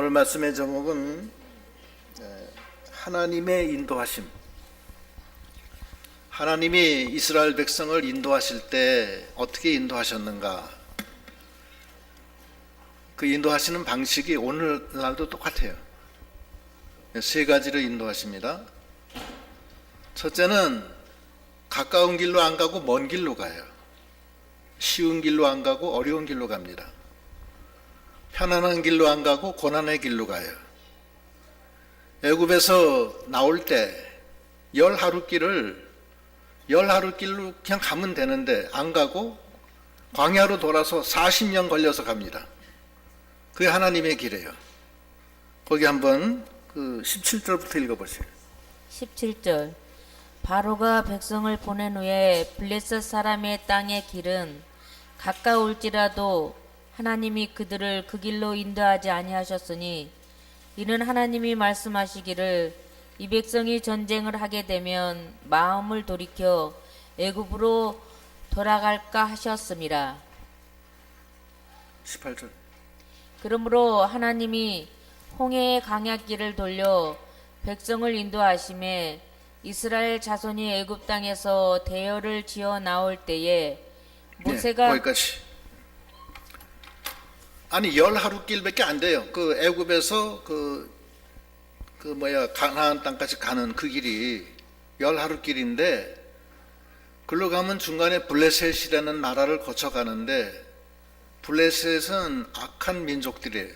오늘 말씀의 제목은 하나님의 인도하심. 하나님이 이스라엘 백성을 인도하실 때 어떻게 인도하셨는가? 그 인도하시는 방식이 오늘날도 똑같아요. 세 가지로 인도하십니다. 첫째는 가까운 길로 안 가고 먼 길로 가요. 쉬운 길로 안 가고 어려운 길로 갑니다. 편안한 길로 안 가고 고난의 길로 가요. 애굽에서 나올 때 열 하루 길로 그냥 가면 되는데 안 가고 광야로 돌아서 40년 걸려서 갑니다. 그게 하나님의 길이에요. 거기 한번 그 17절부터 읽어보세요. 17절 바로가 백성을 보낸 후에 블레셋 사람의 땅의 길은 가까울지라도 하나님이 그들을 그 길로 인도하지 아니하셨으니 이는 하나님이 말씀하시기를 이 백성이 전쟁을 하게 되면 마음을 돌이켜 애굽으로 돌아갈까 하셨음이라. 18절 그러므로 하나님이 홍해의 강약길을 돌려 백성을 인도하심에 이스라엘 자손이 애굽 땅에서 대열을 지어 나올 때에 모세가 거기까지. 아니 열 하루 길밖에 안 돼요. 그 애굽에서 가나안 땅까지 가는 그 길이 열 하루 길인데 글로 가면 중간에 블레셋이라는 나라를 거쳐 가는데 블레셋은 악한 민족들이에요.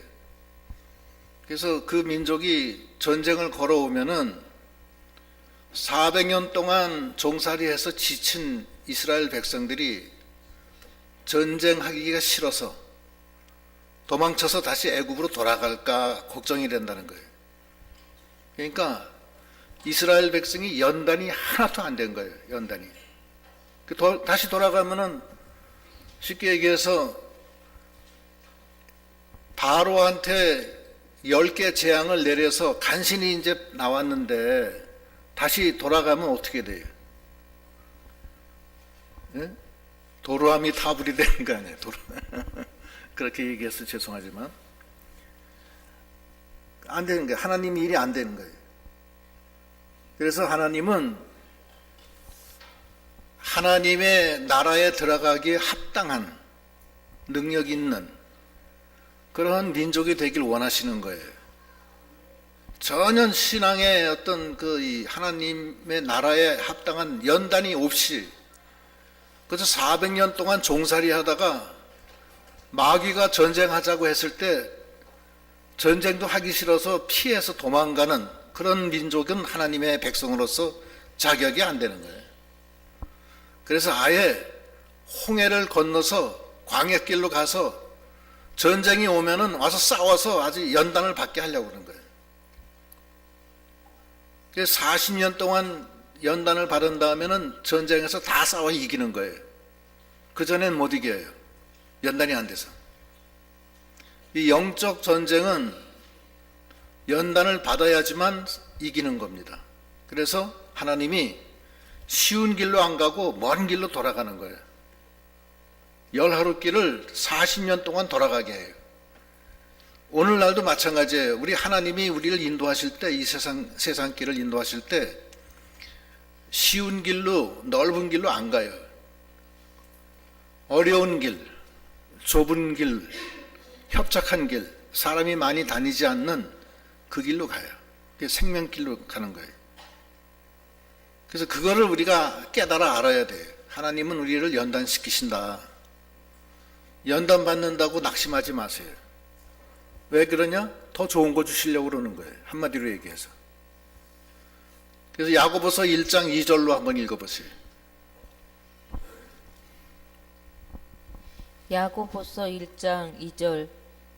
그래서 그 민족이 전쟁을 걸어오면은 400년 동안 종살이해서 지친 이스라엘 백성들이 전쟁하기가 싫어서 도망쳐서 다시 애굽으로 돌아갈까 걱정이 된다는 거예요. 그러니까 이스라엘 백성이 연단이 하나도 안 된 거예요. 연단이. 다시 돌아가면은 쉽게 얘기해서 바로한테 10개 재앙을 내려서 간신히 이제 나왔는데 다시 돌아가면 어떻게 돼요? 예? 도루함이 타불이 되는 거 아니에요? 그렇게 얘기해서 죄송하지만 안 되는 거예요. 하나님 일이 안 되는 거예요. 그래서 하나님은 하나님의 나라에 들어가기에 합당한 능력 있는 그러한 민족이 되길 원하시는 거예요. 전혀 신앙의 어떤 이 하나님의 나라에 합당한 연단이 없이 그래서 400년 동안 종살이 하다가 마귀가 전쟁하자고 했을 때 전쟁도 하기 싫어서 피해서 도망가는 그런 민족은 하나님의 백성으로서 자격이 안 되는 거예요. 그래서 아예 홍해를 건너서 광야길로 가서 전쟁이 오면은 와서 싸워서 아주 연단을 받게 하려고 그러는 거예요. 그래서 40년 동안 연단을 받은 다음에는 전쟁에서 다 싸워 이기는 거예요. 그전엔 못 이겨요. 연단이 안 돼서. 이 영적 전쟁은 연단을 받아야지만 이기는 겁니다. 그래서 하나님이 쉬운 길로 안 가고 먼 길로 돌아가는 거예요. 열 하루 길을 40년 동안 돌아가게 해요. 오늘날도 마찬가지예요. 우리 하나님이 우리를 인도하실 때 이 세상 길을 인도하실 때 쉬운 길로 넓은 길로 안 가요. 어려운 길, 좁은 길, 협착한 길, 사람이 많이 다니지 않는 그 길로 가요. 그게 생명길로 가는 거예요. 그래서 그거를 우리가 깨달아 알아야 돼요. 하나님은 우리를 연단시키신다. 연단 받는다고 낙심하지 마세요. 왜 그러냐? 더 좋은 거 주시려고 그러는 거예요. 한마디로 얘기해서. 그래서 야고보서 1장 2절로 한번 읽어보세요. 야고보서 1장 2절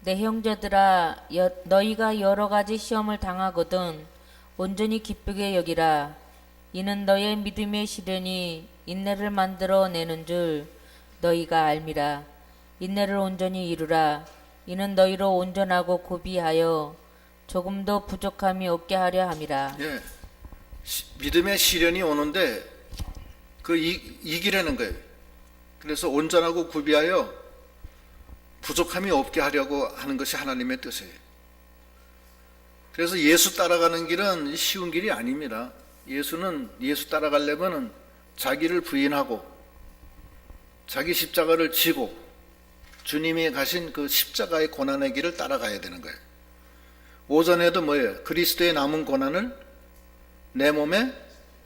내 형제들아 너희가 여러 가지 시험을 당하거든 온전히 기쁘게 여기라. 이는 너의 믿음의 시련이 인내를 만들어 내는 줄 너희가 알미라. 인내를 온전히 이루라. 이는 너희로 온전하고 고비하여 조금도 부족함이 없게 하려 함이라. 예, 믿음의 시련이 오는데 이기라는 거예요. 그래서 온전하고 구비하여 부족함이 없게 하려고 하는 것이 하나님의 뜻이에요. 그래서 예수 따라가는 길은 쉬운 길이 아닙니다. 예수 따라가려면 자기를 부인하고 자기 십자가를 지고 주님이 가신 그 십자가의 고난의 길을 따라가야 되는 거예요. 오전에도 뭐예요? 그리스도의 남은 고난을 내 몸에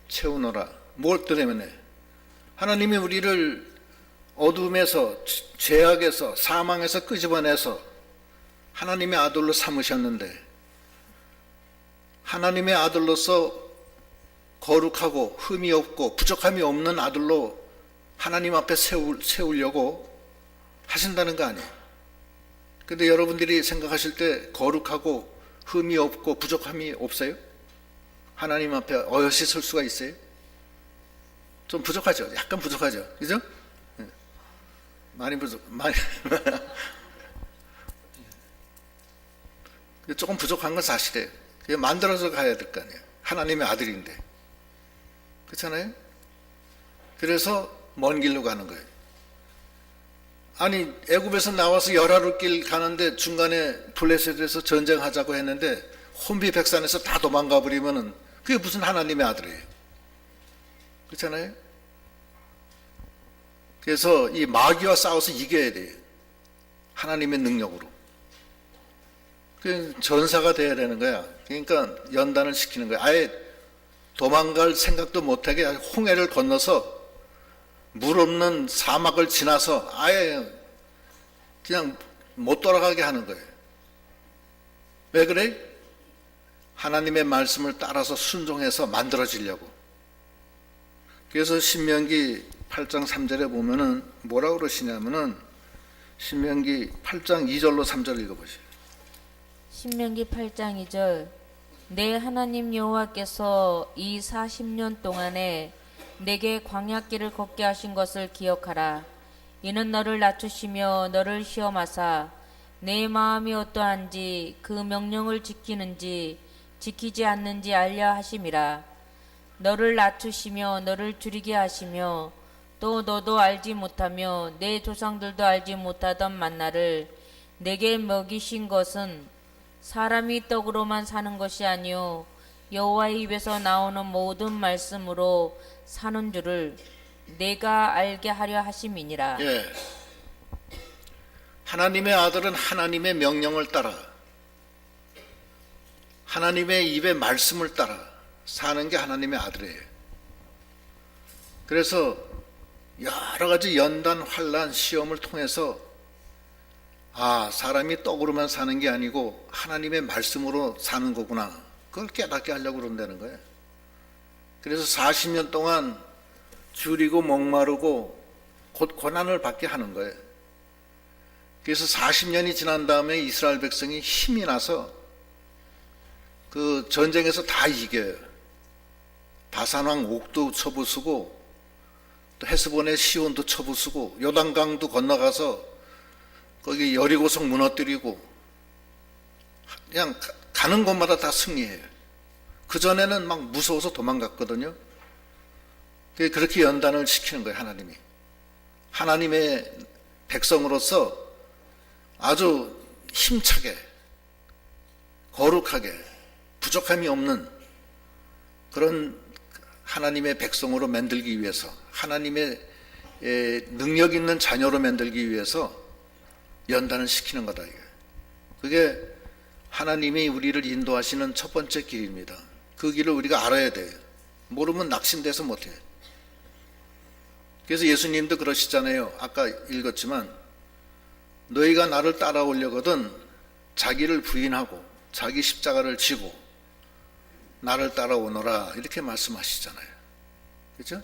채우노라. 뭘 때문에? 하나님이 우리를 어둠에서, 죄악에서, 사망에서 끄집어내서 하나님의 아들로 삼으셨는데, 하나님의 아들로서 거룩하고 흠이 없고 부족함이 없는 아들로 하나님 앞에 세우려고 하신다는 거 아니에요. 근데 여러분들이 생각하실 때 거룩하고 흠이 없고 부족함이 없어요? 하나님 앞에 어여시 설 수가 있어요? 좀 부족하죠. 약간 부족하죠. 그죠? 많이 조금 부족한 건 사실이에요. 그게 만들어서 가야 될 거 아니에요. 하나님의 아들인데. 그렇잖아요? 그래서 먼 길로 가는 거예요. 아니, 애굽에서 나와서 열하루길 가는데 중간에 블레셋에서 전쟁하자고 했는데 혼비백산에서 다 도망가 버리면은 그게 무슨 하나님의 아들이에요. 그렇잖아요? 그래서 이 마귀와 싸워서 이겨야 돼요. 하나님의 능력으로. 그 전사가 돼야 되는 거야. 그러니까 연단을 시키는 거야. 아예 도망갈 생각도 못하게 홍해를 건너서 물 없는 사막을 지나서 아예 그냥 못 돌아가게 하는 거예요. 왜 그래? 하나님의 말씀을 따라서 순종해서 만들어지려고. 그래서 신명기 8장 3절에 보면은 뭐라고 그러시냐면은 신명기 8장 2절로 3절 읽어보세요. 신명기 8장 2절 내 하나님 여호와께서 이 40년 동안에 내게 광야길을 걷게 하신 것을 기억하라. 이는 너를 낮추시며 너를 시험하사 내 마음이 어떠한지 그 명령을 지키는지 지키지 않는지 알려 하심이라. 너를 낮추시며 너를 줄이게 하시며 또 너도 알지 못하며 내 조상들도 알지 못하던 만나를 내게 먹이신 것은 사람이 떡으로만 사는 것이 아니요 여호와의 입에서 나오는 모든 말씀으로 사는 줄을 내가 알게 하려 하심이니라. 예. 하나님의 아들은 하나님의 명령을 따라 하나님의 입의 말씀을 따라 사는 게 하나님의 아들이에요. 그래서 여러 가지 연단, 환난, 시험을 통해서 사람이 떡으로만 사는 게 아니고 하나님의 말씀으로 사는 거구나. 그걸 깨닫게 하려고 그런다는 거예요. 그래서 40년 동안 줄이고 목마르고 곧 고난을 받게 하는 거예요. 그래서 40년이 지난 다음에 이스라엘 백성이 힘이 나서 그 전쟁에서 다 이겨요. 바산왕 옥도 쳐부수고 또 헤스본의 시온도 쳐부수고 요단강도 건너가서 거기 여리고성 무너뜨리고 그냥 가는 곳마다 다 승리해요. 그전에는 막 무서워서 도망갔거든요. 그렇게 연단을 시키는 거예요. 하나님이. 하나님의 백성으로서 아주 힘차게 거룩하게 부족함이 없는 그런 하나님의 백성으로 만들기 위해서 하나님의 능력 있는 자녀로 만들기 위해서 연단을 시키는 거다. 그게 하나님이 우리를 인도하시는 첫 번째 길입니다. 그 길을 우리가 알아야 돼요. 모르면 낙심돼서 못해요. 그래서 예수님도 그러시잖아요. 아까 읽었지만 너희가 나를 따라오려거든 자기를 부인하고 자기 십자가를 지고 나를 따라오너라 이렇게 말씀하시잖아요. 그렇죠?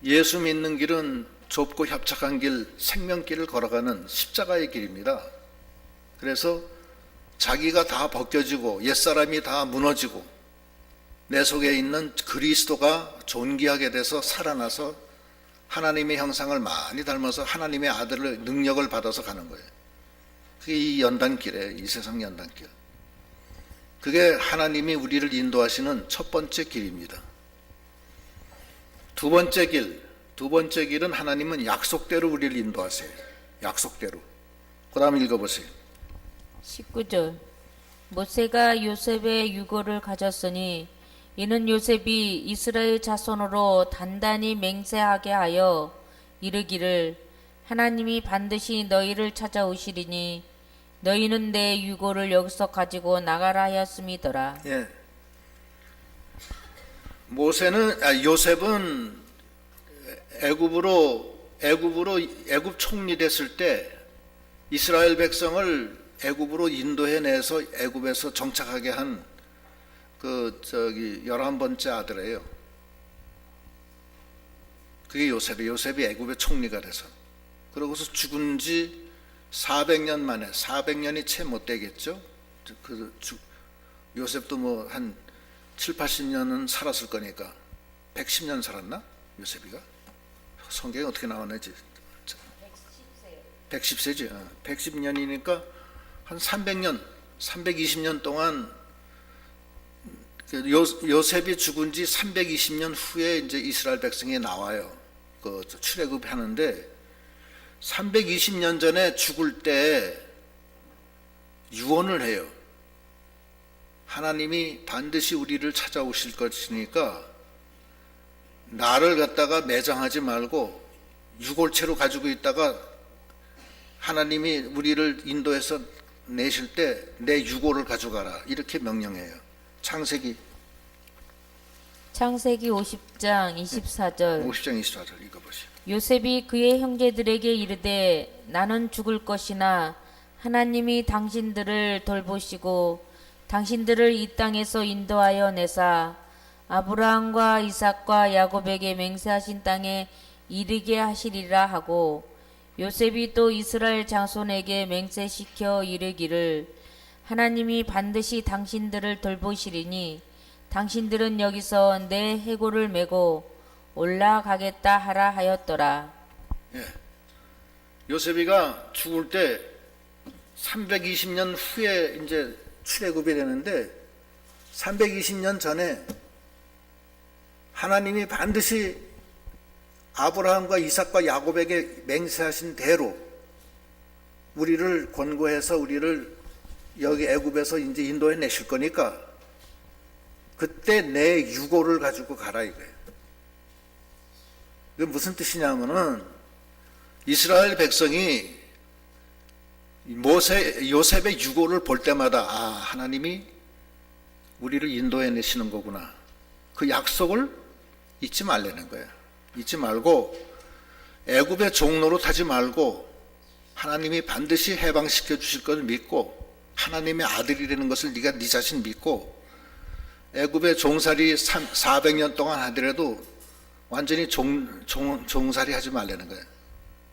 예수 믿는 길은 좁고 협착한 길, 생명길을 걸어가는 십자가의 길입니다. 그래서 자기가 다 벗겨지고 옛사람이 다 무너지고 내 속에 있는 그리스도가 존귀하게 돼서 살아나서 하나님의 형상을 많이 닮아서 하나님의 아들의 능력을 받아서 가는 거예요. 그게 이 연단길이에요. 이 세상 연단길. 그게 하나님이 우리를 인도하시는 첫 번째 길입니다. 두 번째 길은 하나님은 약속대로 우리를 인도하세요. 약속대로. 그 다음 읽어보세요. 19절 모세가 요셉의 유고를 가졌으니 이는 요셉이 이스라엘 자손으로 단단히 맹세하게 하여 이르기를 하나님이 반드시 너희를 찾아오시리니 너희는 내 유고를 여기서 가지고 나가라 하였음이더라. 예. 요셉은 애굽 총리 됐을 때 이스라엘 백성을 애굽으로 인도해내서 애굽에서 정착하게 한 11번째 아들이에요. 그게 요셉이 애굽의 총리가 돼서. 그러고서 죽은 지 400년 만에, 400년이 채 못 되겠죠. 요셉도 뭐 한 7, 80년은 살았을 거니까 110년 살았나? 요셉이가? 성경에 어떻게 나왔는지 110세지. 110년이니까 한 300년, 320년 동안 요셉이 죽은 지 320년 후에 이제 이스라엘 백성이 나와요. 출애굽하는데 320년 전에 죽을 때 유언을 해요. 하나님이 반드시 우리를 찾아오실 것이니까 나를 갖다가 매장하지 말고 유골체로 가지고 있다가 하나님이 우리를 인도해서 내실 때 내 유골을 가져가라, 이렇게 명령해요. 창세기 50장 24절 24절 읽어보시오. 요셉이 그의 형제들에게 이르되 나는 죽을 것이나 하나님이 당신들을 돌보시고 당신들을 이 땅에서 인도하여 내사 아브라함과 이삭과 야곱에게 맹세하신 땅에 이르게 하시리라 하고 요셉이 또 이스라엘 장손에게 맹세시켜 이르기를 하나님이 반드시 당신들을 돌보시리니 당신들은 여기서 내 해골을 메고 올라가겠다 하라 하였더라. 예. 요셉이가 죽을 때 320년 후에 이제 출애굽이 되는데 320년 전에 하나님이 반드시 아브라함과 이삭과 야곱에게 맹세하신 대로 우리를 권고해서 우리를 여기 애굽에서 이제 인도해 내실 거니까 그때 내 유고를 가지고 가라 이거예요. 이게 무슨 뜻이냐면은 이스라엘 백성이 요셉의 유고를 볼 때마다 하나님이 우리를 인도해 내시는 거구나. 그 약속을 잊지 말라는 거예요. 잊지 말고 애굽의 종로로 타지 말고 하나님이 반드시 해방시켜 주실 것을 믿고 하나님의 아들이라는 것을 네가 네 자신 믿고 애굽의 종살이 400년 동안 하더라도 완전히 종살이 하지 말라는 거예요.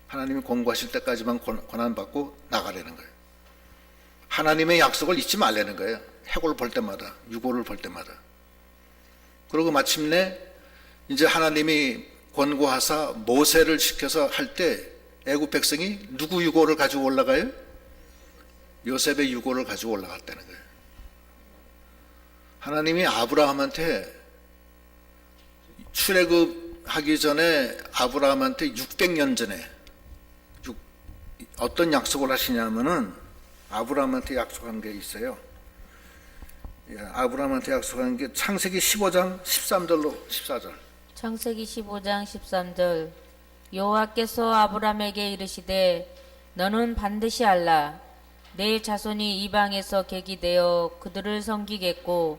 하나님이 공부하실 때까지만 권한받고 나가라는 거예요. 하나님의 약속을 잊지 말라는 거예요. 해골을 볼 때마다, 유고를 볼 때마다. 그리고 마침내 이제 하나님이 권고하사 모세를 시켜서 할 때 애굽 백성이 누구 유고를 가지고 올라가요? 요셉의 유고를 가지고 올라갔다는 거예요. 하나님이 아브라함한테 출애굽하기 전에 아브라함한테 600년 전에 어떤 약속을 하시냐면은 아브라함한테 약속한 게 있어요. 아브라함한테 약속한 게 창세기 15장 13절로 14절. 창세기 15장 13절 여호와께서 아브라함에게 이르시되 너는 반드시 알라 내 자손이 이방에서 객이 되어 그들을 섬기겠고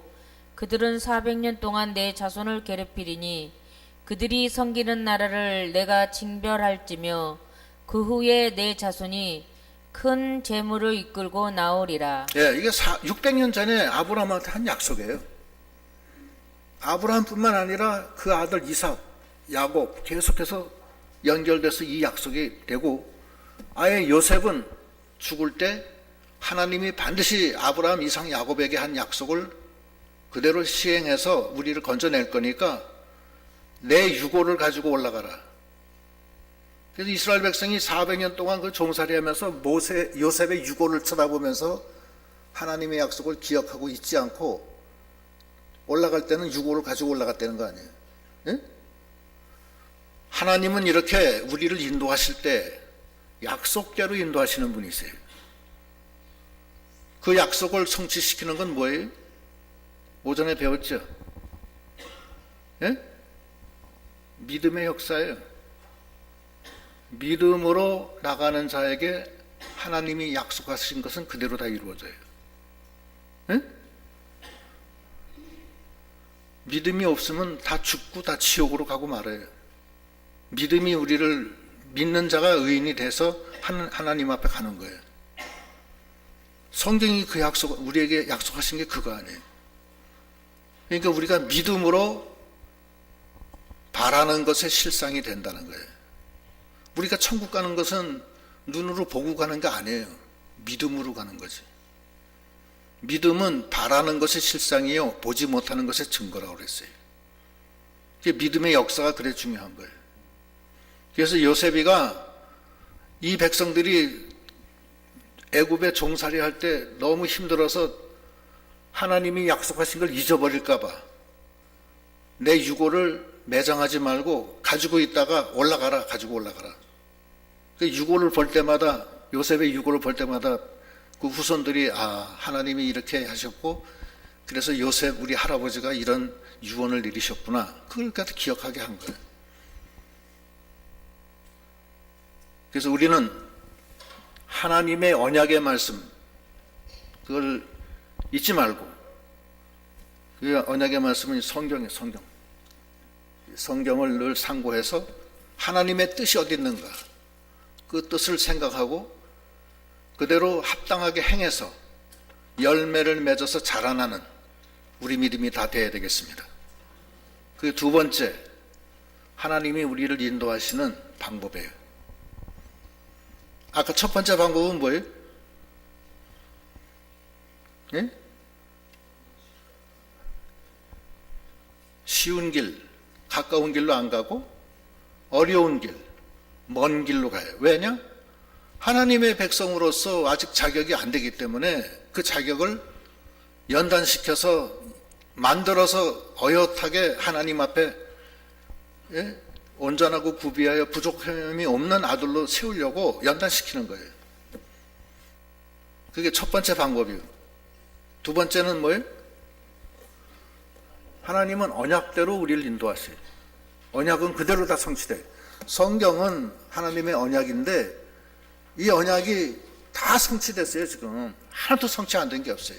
그들은 400년 동안 내 자손을 괴롭히리니 그들이 섬기는 나라를 내가 징별할지며 그 후에 내 자손이 큰 재물을 이끌고 나오리라. 예, 이게 600년 전에 아브라함한테 한 약속이에요. 아브라함뿐만 아니라 그 아들 이삭, 야곱 계속해서 연결돼서 이 약속이 되고 아예 요셉은 죽을 때 하나님이 반드시 아브라함, 이삭, 야곱에게 한 약속을 그대로 시행해서 우리를 건져낼 거니까 내 유고를 가지고 올라가라. 그래서 이스라엘 백성이 400년 동안 그 종살이 하면서 요셉의 유고를 쳐다보면서 하나님의 약속을 기억하고 잊지 않고 올라갈 때는 유고를 가지고 올라갔다는 거 아니에요. 예? 하나님은 이렇게 우리를 인도하실 때 약속대로 인도하시는 분이세요. 그 약속을 성취시키는 건 뭐예요? 오전에 배웠죠? 예? 믿음의 역사예요. 믿음으로 나가는 자에게 하나님이 약속하신 것은 그대로 다 이루어져요. 예? 믿음이 없으면 다 죽고 다 지옥으로 가고 말아요. 믿음이 우리를 믿는 자가 의인이 돼서 하나님 앞에 가는 거예요. 성경이 그 약속, 우리에게 약속하신 게 그거 아니에요. 그러니까 우리가 믿음으로 바라는 것의 실상이 된다는 거예요. 우리가 천국 가는 것은 눈으로 보고 가는 게 아니에요. 믿음으로 가는 거지. 믿음은 바라는 것의 실상이요, 보지 못하는 것의 증거라고 그랬어요. 믿음의 역사가 그래 중요한 거예요. 그래서 요셉이가 이 백성들이 애굽에 종살이 할 때 너무 힘들어서 하나님이 약속하신 걸 잊어버릴까 봐 내 유고를 매장하지 말고 가지고 있다가 올라가라, 가지고 올라가라. 그 유고를 볼 때마다, 요셉의 유고를 볼 때마다 그 후손들이 하나님이 이렇게 하셨고 그래서 요셉 우리 할아버지가 이런 유언을 내리셨구나, 그걸 갖다 기억하게 한 거예요. 그래서 우리는 하나님의 언약의 말씀, 그걸 잊지 말고, 그 언약의 말씀은 성경이에요. 성경을 늘 상고해서 하나님의 뜻이 어디 있는가, 그 뜻을 생각하고 그대로 합당하게 행해서 열매를 맺어서 자라나는 우리 믿음이 다 돼야 되겠습니다. 그 두 번째, 하나님이 우리를 인도하시는 방법이에요. 아까 첫 번째 방법은 뭐예요? 예? 쉬운 길, 가까운 길로 안 가고 어려운 길, 먼 길로 가요. 왜냐? 하나님의 백성으로서 아직 자격이 안 되기 때문에 그 자격을 연단시켜서 만들어서 어엿하게 하나님 앞에, 예? 온전하고 구비하여 부족함이 없는 아들로 세우려고 연단시키는 거예요. 그게 첫 번째 방법이에요. 두 번째는 뭐예요? 하나님은 언약대로 우리를 인도하세요. 언약은 그대로 다 성취돼요. 성경은 하나님의 언약인데 이 언약이 다 성취됐어요. 지금 하나도 성취 안 된 게 없어요.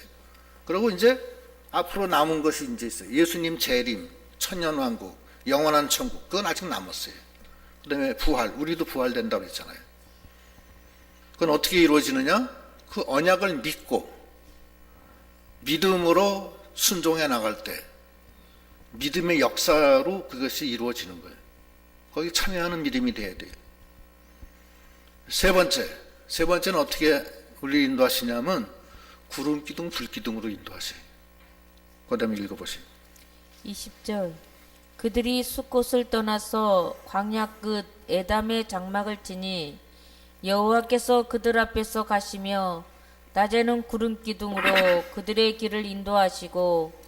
그리고 이제 앞으로 남은 것이 이제 있어요. 예수님 재림, 천년왕국, 영원한 천국, 그건 아직 남았어요. 그 다음에 부활, 우리도 부활된다고 했잖아요. 그건 어떻게 이루어지느냐? 그 언약을 믿고 믿음으로 순종해 나갈 때 믿음의 역사로 그것이 이루어지는 거예요. 거기 참여하는 믿음이 돼야 돼요. 세 번째는 어떻게 우리 인도하시냐면 구름 기둥, 불 기둥으로 인도하세요. 그 다음에 읽어보세요. 20절. 그들이 숫곳을 떠나서 광야 끝 에담의 장막을 치니 여호와께서 그들 앞에서 가시며 낮에는 구름 기둥으로 그들의 길을 인도하시고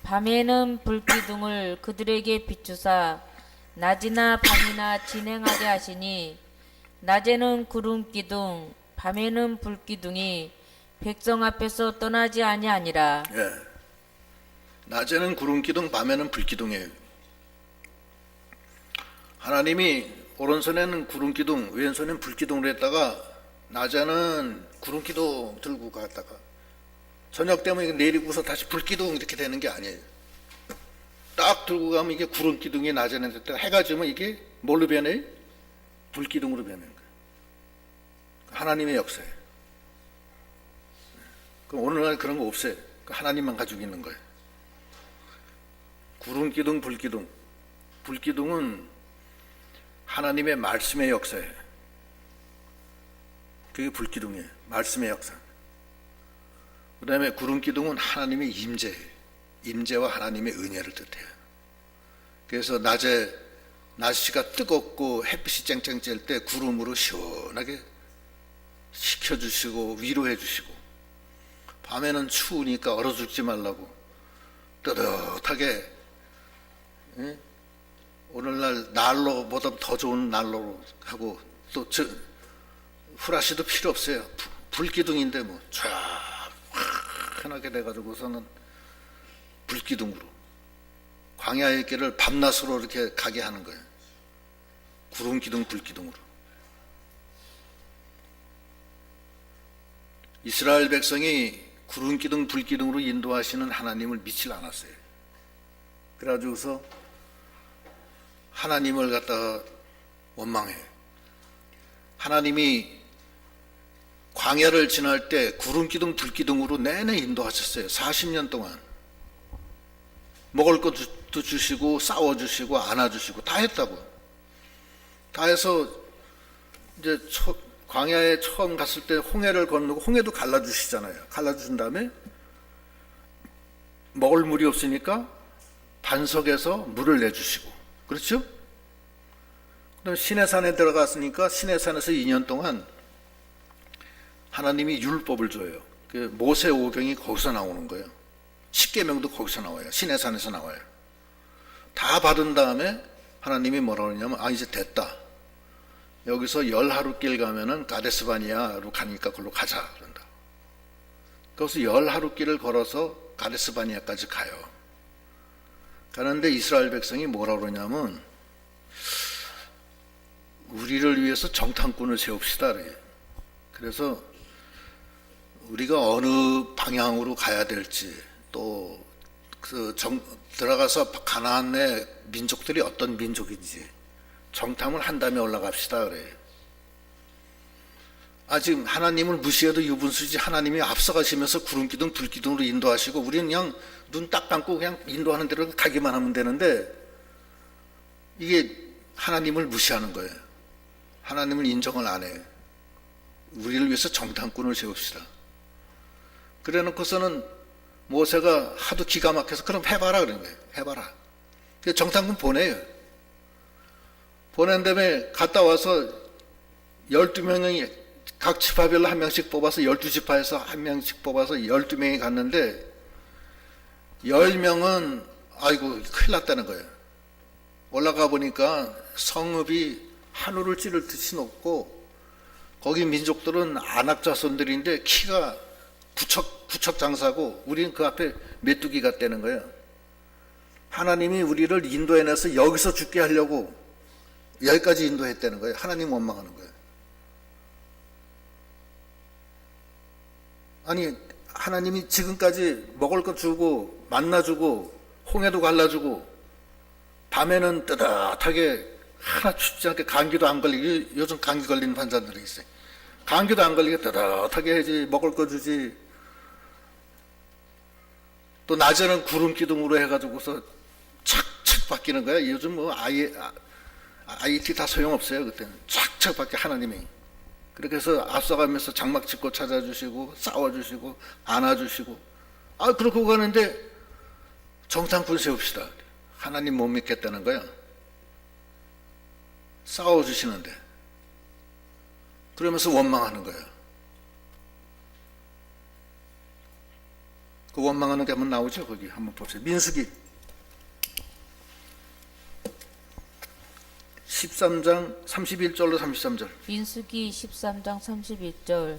밤에는 불 기둥을 그들에게 비추사 낮이나 밤이나 진행하게 하시니 낮에는 구름 기둥 밤에는 불 기둥이 백성 앞에서 떠나지 아니하니라. 예. 낮에는 구름 기둥, 밤에는 불 기둥이에요. 하나님이 오른손에는 구름 기둥, 왼손에는 불 기둥으로 했다가 낮에는 구름 기둥 들고 갔다가 저녁 되면 내리고서 다시 불 기둥 이렇게 되는 게 아니에요. 딱 들고 가면 이게 구름 기둥이 낮에는 됐다가 해가 지면 이게 뭘로 변해요? 불 기둥으로 변하는 거예요. 하나님의 역사예요. 그럼 오늘날 그런 거 없어요. 하나님만 가지고 있는 거예요. 구름 기둥, 불 기둥. 불 기둥은 하나님의 말씀의 역사예요. 그게 불 기둥이에요. 말씀의 역사. 그 다음에 구름 기둥은 하나님의 임재예요. 임재와 하나님의 은혜를 뜻해요. 그래서 낮에 날씨가 뜨겁고 햇빛이 쨍쨍 찔 때 구름으로 시원하게 식혀주시고 위로해 주시고, 밤에는 추우니까 얼어 죽지 말라고 뜨뜻하게, 예? 오늘날 난로보다 더 좋은 난로로 하고, 또 후라시도 필요 없어요. 불기둥인데 뭐 쫙 편하게 돼가지고서는 불기둥으로 광야의 길을 밤낮으로 이렇게 가게 하는 거예요. 구름 기둥 불기둥으로. 이스라엘 백성이 구름 기둥 불기둥으로 인도하시는 하나님을 믿질 않았어요. 그래가지고서 하나님을 갖다가 원망해요. 하나님이 광야를 지날 때 구름 기둥 불기둥으로 내내 인도하셨어요. 40년 동안. 먹을 것도 주시고 싸워주시고 안아주시고 다 했다고. 다 해서 이제 광야에 처음 갔을 때 홍해를 건너고 홍해도 갈라주시잖아요. 갈라주신 다음에 먹을 물이 없으니까 반석에서 물을 내주시고, 그렇죠? 그다음에 시내산에 들어갔으니까 시내산에서 2년 동안 하나님이 율법을 줘요. 그 모세 오경이 거기서 나오는 거예요. 십계명도 거기서 나와요. 시내산에서 나와요. 다 받은 다음에 하나님이 뭐라고 그러냐면, 아 이제 됐다. 여기서 10하루 가면은 가데스바니아로 가니까 그걸로 가자 그런다. 거기서 10하루 걸어서 가데스바니아까지 가요. 가는데 이스라엘 백성이 뭐라고 그러냐면, 우리를 위해서 정탐꾼을 세웁시다 그래요. 그래서 우리가 어느 방향으로 가야 될지, 또 들어가서 가나안의 민족들이 어떤 민족인지 정탐을 한 다음에 올라갑시다 그래요. 지금 하나님을 무시해도 유분수지, 하나님이 앞서가시면서 구름기둥 불기둥으로 인도하시고 우리는 그냥 눈 딱 감고 그냥 인도하는 대로 가기만 하면 되는데, 이게 하나님을 무시하는 거예요. 하나님을 인정을 안 해요. 우리를 위해서 정탐꾼을 세웁시다. 그래 놓고서는 모세가 하도 기가 막혀서 그럼 해봐라 그런 거예요. 해봐라. 그래서 정탐꾼 보내요. 보낸 다음에 갔다 와서 12명이 각 지파별로 한 명씩 뽑아서 12지파에서 한 명씩 뽑아서 12명이 갔는데 10명은 아이고 큰일 났다는 거예요. 올라가 보니까 성읍이 하늘을 찌를 듯이 높고, 거기 민족들은 아낙 자손들인데 키가 구척 장사고 우리는 그 앞에 메뚜기 같다는 거예요. 하나님이 우리를 인도해내서 여기서 죽게 하려고 여기까지 인도했다는 거예요. 하나님 원망하는 거예요. 아니 하나님이 지금까지 먹을 것 주고 만나 주고 홍해도 갈라주고 밤에는 뜨뜻하게 하나 춥지 않게 감기도 안 걸리게, 요즘 감기 걸리는 환자들이 있어요. 감기도 안 걸리게 뜨뜻하게 해야지, 먹을 거 주지. 또 낮에는 구름 기둥으로 해가지고서 착착 바뀌는 거야. 요즘 뭐 IT 다 소용없어요. 그때는 착착 바뀌어 하나님이. 그렇게 해서 앞서가면서 장막 짚고 찾아주시고 싸워주시고 안아주시고, 그러고 가는데 정탐꾼 세웁시다. 하나님 못 믿겠다는 거야. 싸워주시는데. 그러면서 원망하는 거야. 그 원망하는 게 한번 나오죠. 거기 한번 봅시다. 민수기 13장 31절로 33절. 민수기 13장 31절.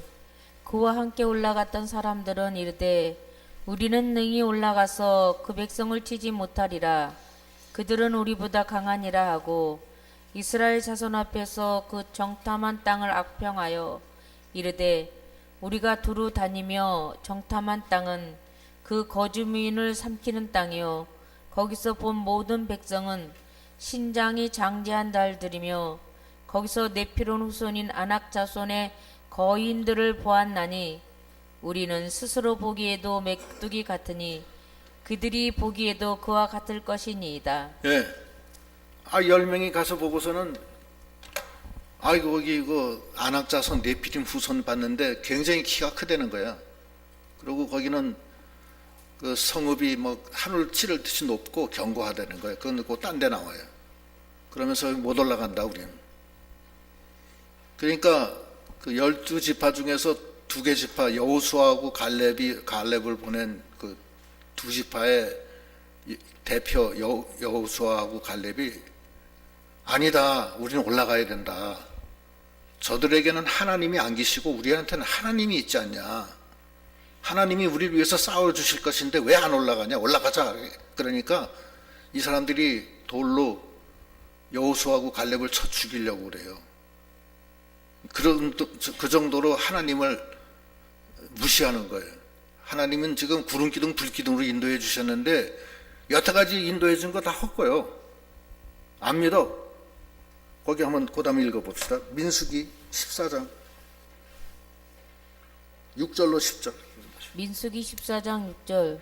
그와 함께 올라갔던 사람들은 이르되 우리는 능히 올라가서 그 백성을 치지 못하리라. 그들은 우리보다 강하니라 하고 이스라엘 자손 앞에서 그 정탐한 땅을 악평하여 이르되 우리가 두루 다니며 정탐한 땅은 그 거주민을 삼키는 땅이요 거기서 본 모든 백성은 신장이 장대한 달들이며 거기서 네피론 후손인 아낙 자손의 거인들을 보았나니 우리는 스스로 보기에도 메뚜기 같으니 그들이 보기에도 그와 같을 것이니이다. 예. 10명이 가서 보고서는 아이고 거기 그 아낙 자손 네피림 후손 봤는데 굉장히 키가 크다는 거야. 그리고 거기는 그 성읍이 뭐 하늘 찌를 듯이 높고 견고하다는 거예요. 그건 그 딴 데 나와요. 그러면서 못 올라간다 우리는. 그러니까 그 12지파 중에서 2개 지파 여호수아하고 갈렙을 보낸 그 2지파의 대표 여호수아하고 갈렙이 아니다. 우리는 올라가야 된다. 저들에게는 하나님이 안 계시고 우리한테는 하나님이 있지 않냐. 하나님이 우리를 위해서 싸워주실 것인데 왜 안 올라가냐? 올라가자. 그러니까 이 사람들이 돌로 여호수아하고 갈렙을 쳐 죽이려고 그래요. 그 정도로 하나님을 무시하는 거예요. 하나님은 지금 구름 기둥 불 기둥으로 인도해 주셨는데 여태까지 인도해 준 거 다 헛거요. 안 믿어. 거기 한번 그다음에 읽어봅시다. 민수기 14장 6절로 10절. 민수기 14장 6절.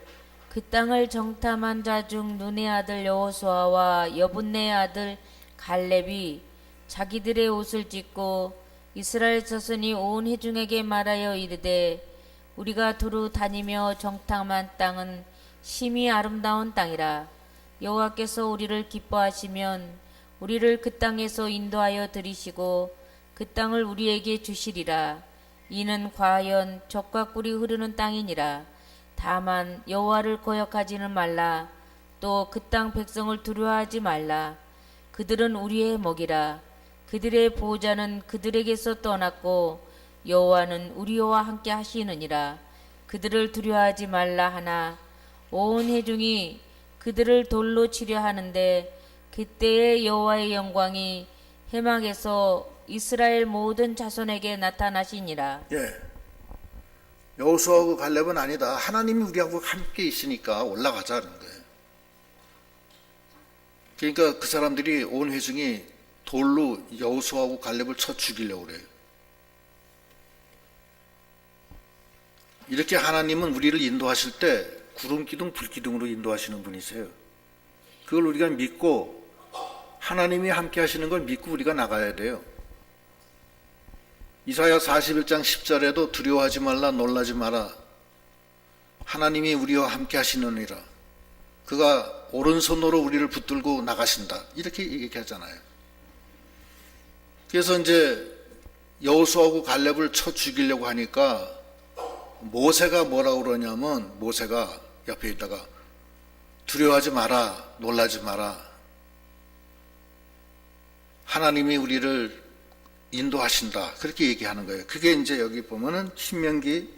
그 땅을 정탐한 자 중 눈의 아들 여호수아와 여분네의 아들 갈렙이 자기들의 옷을 찢고 이스라엘 자손이 온 회중에게 말하여 이르되 우리가 두루 다니며 정탐한 땅은 심히 아름다운 땅이라. 여호와께서 우리를 기뻐하시면 우리를 그 땅에서 인도하여 들이시고 그 땅을 우리에게 주시리라. 이는 과연 젖과 꿀이 흐르는 땅이니라. 다만 여호와를 거역하지는 말라. 또 그 땅 백성을 두려워하지 말라. 그들은 우리의 먹이라. 그들의 보호자는 그들에게서 떠났고 여호와는 우리와 함께 하시느니라. 그들을 두려워하지 말라 하나 온 회중이 그들을 돌로 치려 하는데 그때에 여호와의 영광이 해막에서 이스라엘 모든 자손에게 나타나시니라. 예. 여호수아하고 갈렙은 아니다. 하나님이 우리하고 함께 있으니까 올라가자는 거예요. 그러니까 그 사람들이 온 회중이 돌로 여호수아하고 갈렙을 쳐 죽이려고 그래요. 이렇게 하나님은 우리를 인도하실 때 구름 기둥 불 기둥으로 인도하시는 분이세요. 그걸 우리가 믿고 하나님이 함께 하시는 걸 믿고 우리가 나가야 돼요. 이사야 41장 10절에도 두려워하지 말라 놀라지 마라. 하나님이 우리와 함께 하시느니라. 그가 오른손으로 우리를 붙들고 나가신다. 이렇게 얘기하잖아요. 그래서 이제 여호수아하고 갈렙을 쳐 죽이려고 하니까 모세가 뭐라고 그러냐면 모세가 옆에 있다가 두려워하지 마라. 놀라지 마라. 하나님이 우리를 인도하신다. 그렇게 얘기하는 거예요. 그게 이제 여기 보면은 신명기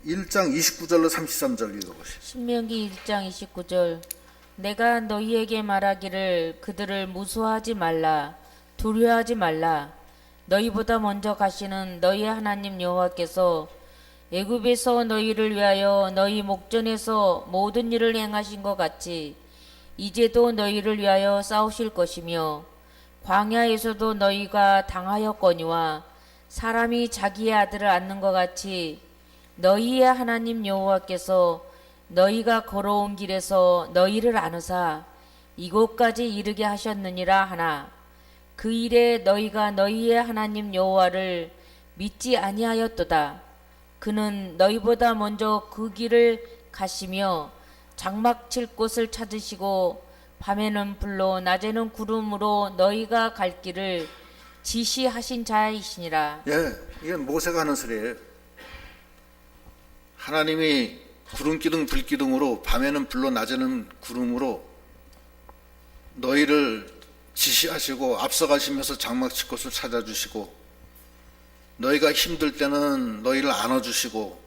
1장 29절로 33절 읽어보세요. 신명기 1장 29절. 내가 너희에게 말하기를 그들을 무수하지 말라. 두려워하지 말라. 너희보다 먼저 가시는 너희 하나님 여호와께서 애굽에서 너희를 위하여 너희 목전에서 모든 일을 행하신 것 같이 이제도 너희를 위하여 싸우실 것이며 광야에서도 너희가 당하였거니와 사람이 자기의 아들을 안는 것 같이 너희의 하나님 여호와께서 너희가 걸어온 길에서 너희를 안으사 이곳까지 이르게 하셨느니라 하나 그 일에 너희가 너희의 하나님 여호와를 믿지 아니하였도다. 그는 너희보다 먼저 그 길을 가시며 장막 칠 곳을 찾으시고 밤에는 불로 낮에는 구름으로 너희가 갈 길을 지시하신 자이시니라. 예, 이게 모세가 하는 소리예요. 하나님이 구름 기둥 불 기둥으로 밤에는 불로 낮에는 구름으로 너희를 지시하시고 앞서가시면서 장막 칠 곳을 찾아주시고 너희가 힘들 때는 너희를 안아주시고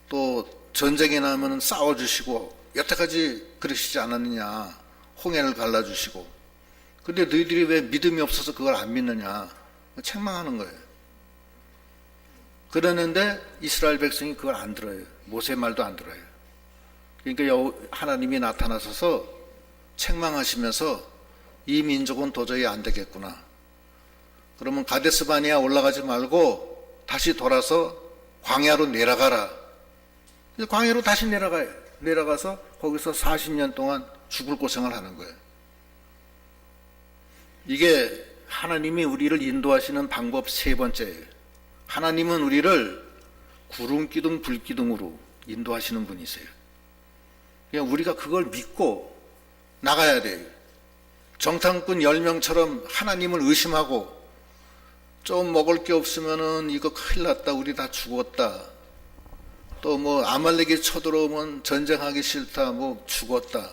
또 전쟁이 나면 싸워주시고 여태까지 그러시지 않았느냐. 홍해를 갈라주시고. 근데 너희들이 왜 믿음이 없어서 그걸 안 믿느냐. 책망하는 거예요. 그러는데 이스라엘 백성이 그걸 안 들어요. 모세 말도 안 들어요. 그러니까 하나님이 나타나셔서 책망하시면서 이 민족은 도저히 안 되겠구나. 그러면 가데스바니아 올라가지 말고 다시 돌아서 광야로 내려가라. 광야로 다시 내려가요. 내려가서 거기서 40년 동안 죽을 고생을 하는 거예요. 이게 하나님이 우리를 인도하시는 방법 세 번째예요. 하나님은 우리를 구름 기둥 불 기둥으로 인도하시는 분이세요. 그냥 우리가 그걸 믿고 나가야 돼요. 정탐꾼 10명처럼 하나님을 의심하고 좀 먹을 게 없으면은 이거 큰일 났다. 우리 다 죽었다. 또 뭐 아말렉이 쳐들어오면 전쟁하기 싫다. 뭐 죽었다.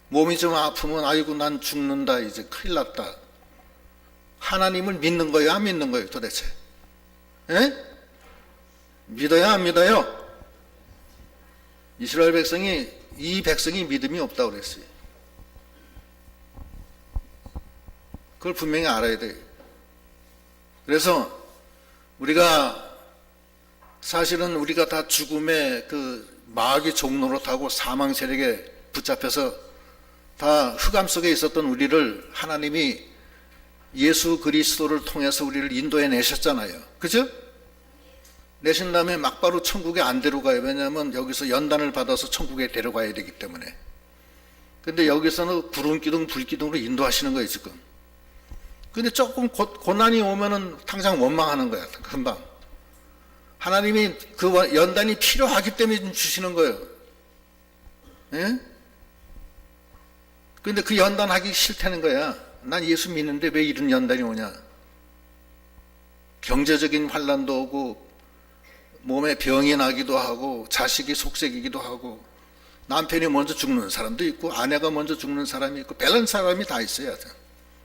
몸이 좀 아프면 아이고 난 죽는다. 이제 큰일 났다. 하나님을 믿는 거예요? 안 믿는 거예요? 도대체? 에? 믿어요, 안 믿어요? 이스라엘 백성이, 이 백성이 믿음이 없다고 그랬어요. 그걸 분명히 알아야 돼요. 그래서 사실은 우리가 다 죽음의 그 마귀 종로로 타고 사망 세력에 붙잡혀서 다 흑암 속에 있었던 우리를 하나님이 예수 그리스도를 통해서 우리를 인도해 내셨잖아요. 그죠? 내신 다음에 막바로 천국에 안 데려가요. 왜냐하면 여기서 연단을 받아서 천국에 데려가야 되기 때문에. 근데 여기서는 구름기둥, 불기둥으로 인도하시는 거예요, 지금. 근데 조금 고난이 오면은 당장 원망하는 거야, 금방. 하나님이 그 연단이 필요하기 때문에 주시는 거예요. 예? 근데 그 연단하기 싫다는 거야. 난 예수 믿는데 왜 이런 연단이 오냐. 경제적인 환란도 오고, 몸에 병이 나기도 하고, 자식이 속색이기도 하고, 남편이 먼저 죽는 사람도 있고, 아내가 먼저 죽는 사람이 있고, 별난 사람이 다 있어요.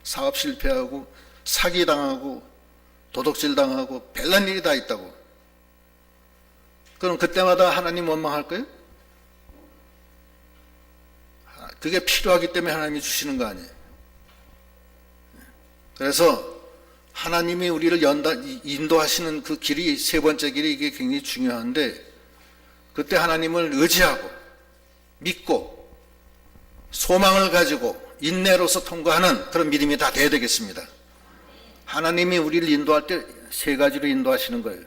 사업 실패하고, 사기당하고, 도둑질 당하고, 별난 일이 다 있다고. 그럼 그때마다 하나님 원망할 거예요? 그게 필요하기 때문에 하나님이 주시는 거 아니에요. 그래서 하나님이 우리를 인도하시는 그 길이, 세 번째 길이 이게 굉장히 중요한데, 그때 하나님을 의지하고 믿고 소망을 가지고 인내로서 통과하는 그런 믿음이 다 돼야 되겠습니다. 하나님이 우리를 인도할 때 세 가지로 인도하시는 거예요.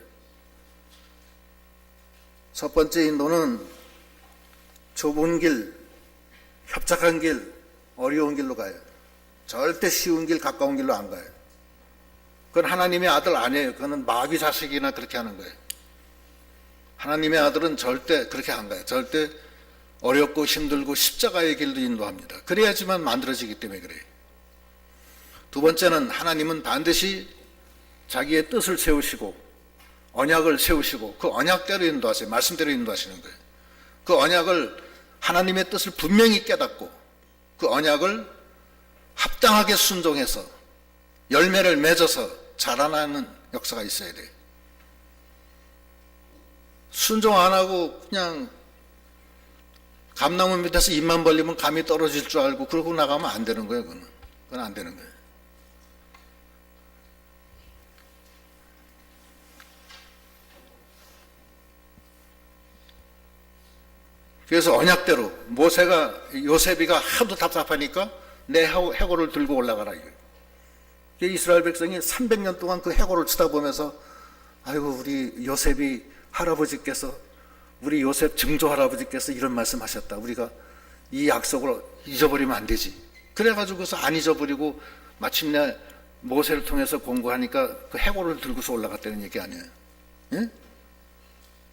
첫 번째 인도는 좁은 길, 협착한 길, 어려운 길로 가요. 절대 쉬운 길, 가까운 길로 안 가요. 그건 하나님의 아들 아니에요. 그거는 마귀 자식이나 그렇게 하는 거예요. 하나님의 아들은 절대 그렇게 안 가요. 절대 어렵고 힘들고 십자가의 길도 인도합니다. 그래야지만 만들어지기 때문에 그래요. 두 번째는 하나님은 반드시 자기의 뜻을 세우시고 언약을 세우시고 그 언약대로 인도하세요. 말씀대로 인도하시는 거예요. 그 언약을, 하나님의 뜻을 분명히 깨닫고 그 언약을 합당하게 순종해서 열매를 맺어서 자라나는 역사가 있어야 돼요. 순종 안 하고 그냥 감나무 밑에서 입만 벌리면 감이 떨어질 줄 알고 그러고 나가면 안 되는 거예요. 그건 안 되는 거예요. 그래서 언약대로 요셉이가 하도 답답하니까 내 해골을 들고 올라가라 이거예요. 이스라엘 백성이 300년 동안 그 해골을 쳐다보면서, 아이고 우리 요셉이 할아버지께서, 우리 요셉 증조 할아버지께서 이런 말씀하셨다. 우리가 이 약속을 잊어버리면 안 되지. 그래가지고서 안 잊어버리고 마침내 모세를 통해서 공부하니까 그 해골을 들고서 올라갔다는 얘기 아니에요. 예?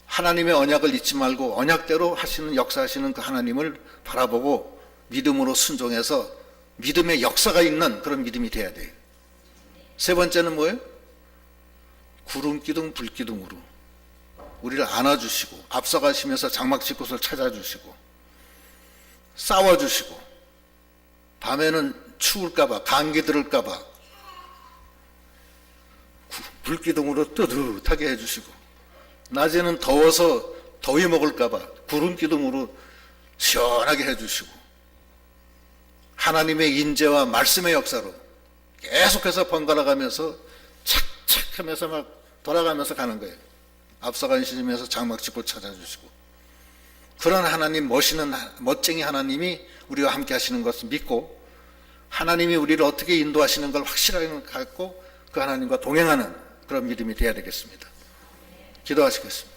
하나님의 언약을 잊지 말고 언약대로 하시는, 역사하시는 그 하나님을 바라보고 믿음으로 순종해서 믿음의 역사가 있는 그런 믿음이 돼야 돼요. 세 번째는 뭐예요? 구름기둥 불기둥으로 우리를 안아주시고 앞서가시면서 장막집 곳을 찾아주시고 싸워주시고, 밤에는 추울까봐, 감기 들을까봐 불기둥으로 뜨뜻하게 해주시고, 낮에는 더워서 더위 먹을까봐 구름기둥으로 시원하게 해주시고, 하나님의 인재와 말씀의 역사로 계속해서 번갈아가면서 착착 하면서 막 돌아가면서 가는 거예요. 앞서가시면서 장막집을 찾아주시고, 그런 하나님, 멋쟁이 하나님이 우리와 함께 하시는 것을 믿고, 하나님이 우리를 어떻게 인도하시는 걸 확실하게 갖고 그 하나님과 동행하는 그런 믿음이 되어야 되겠습니다. 기도하시겠습니다.